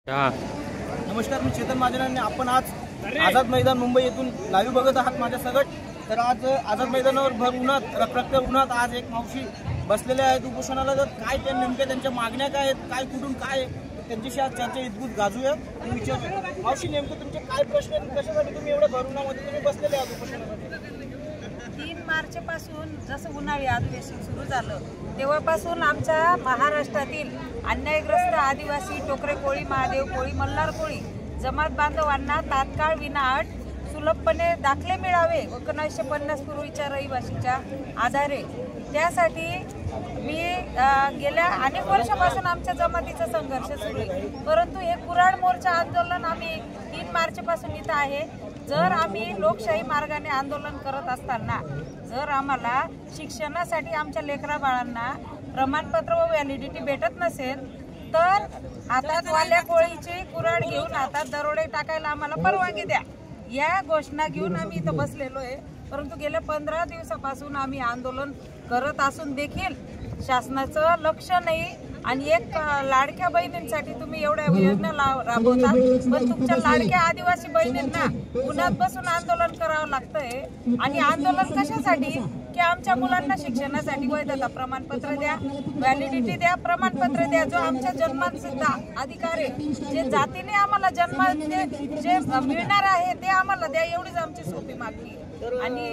नमस्कार, मी चेतन महाजनांनी आपण आज आझाद मैदान मुंबई येथून लाईव्ह बघत आहात माझ्या सगट। तर आज आझाद मैदानावर भर उन्हात रखरखत्या उन्हात आज एक मावशी बसलेले आहेत उपोषणाला। तर काय त्या नेमक्या त्यांच्या मागण्या काय आहेत, काय कुठून काय त्यांच्याशी आज चर्चा इतकूत गाजूया। विचार मावशी, नेमकं तुमचे काय प्रश्न आहेत, कशासाठी तुम्ही एवढ्या भर उन्हामध्ये तुम्ही बसलेले आहात उपोषणासाठी? 3 मार्चपासून जसं उन्हाळी अधिवेशन सुरू झालं तेव्हापासून आमच्या महाराष्ट्रातील अन्यायग्रस्त आदिवासी टोकरे कोळी, महादेव कोळी, मल्हार कोळी जमात बांधवांना तात्काळ विनाअट सुलभपणे दाखले मिळावे 1950 पूर्वीच्या रहिवासीच्या आधारे, त्यासाठी मी गेल्या अनेक वर्षापासून आमच्या जमातीचा संघर्ष सुरू आहे। परंतु हे कुऱ्हाड मोर्चा आंदोलन आम्ही 3 मार्चपासून इथं आहे। जर आम्ही लोकशाही मार्गाने आंदोलन करत असताना जर आम्हाला शिक्षणासाठी आमच्या लेकरा बाळांना प्रमाणपत्र व व्हॅलिडिटी भेटत नसेल तर हातात वाल्या कोळीची कुऱ्हाड घेऊन हातात दरोडे टाकायला आम्हाला परवानगी द्या, या घोषणा घेऊन आम्ही इथं बसलेलो आहे। परंतु गेल्या 15 दिवसापासून आम्ही आंदोलन करत असून देखील शासनाचं लक्ष नाही। आणि एक लाडक्या बहिणींसाठी तुम्ही एवढ्या योजना राबवता, पण तुमच्या लाडक्या आदिवासी बहिणींना उन्हात बसून आंदोलन करावं लागतंय। आणि आंदोलन कशासाठी की आमच्या मुलांना शिक्षणासाठी वैधता प्रमाणपत्र द्या, व्हॅलिडिटी द्या, प्रमाणपत्र द्या, जो आमच्या जन्मात सुद्धा अधिकार आहे, जे जातीने आम्हाला जन्मात जे मिळणार आहे ते आम्हाला द्या, एवढीच आमची सोपी मागणी आहे। आणि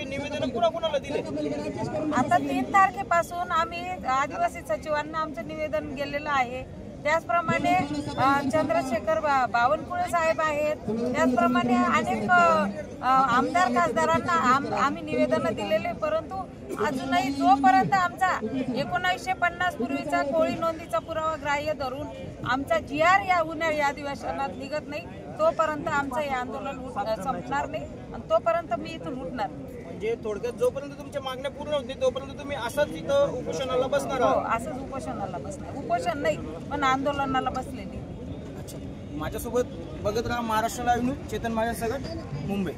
निवेदन कोणाकोणाला दिले? आता 3 तारखेपासून आम्ही आदिवासी सचिवांना आमचं निवेदन गेलेलं आहे। त्याचप्रमाणे चंद्रशेखर बावनकुळे साहेब आहेत, त्याचप्रमाणे अनेक आमदार खासदारांना आम्ही निवेदन दिलेले। परंतु अजूनही जोपर्यंत आमचा 1950 पूर्वीचा कोळी नोंदीचा पुरावा ग्राह्य धरून आमचा GR या उन्हाळी अधिवेशनात निघत नाही तोपर्यंत आमचं हे आंदोलन संपणार नाही आणि तोपर्यंत मी इथून उठणार। म्हणजे थोडक्यात जोपर्यंत तुमच्या मागण्या पूर्ण होत नाही तोपर्यंत तुम्ही असंच इथं उपोषणाला बसणार आहात? हो, असंच उपोषणाला बसणार। उपोषण नाही पण आंदोलनाला बसलेली। अच्छा, माझ्यासोबत बघत राहा महाराष्ट्र लाईव्ह न्यूज, चेतन माझ्या सगट, मुंबई।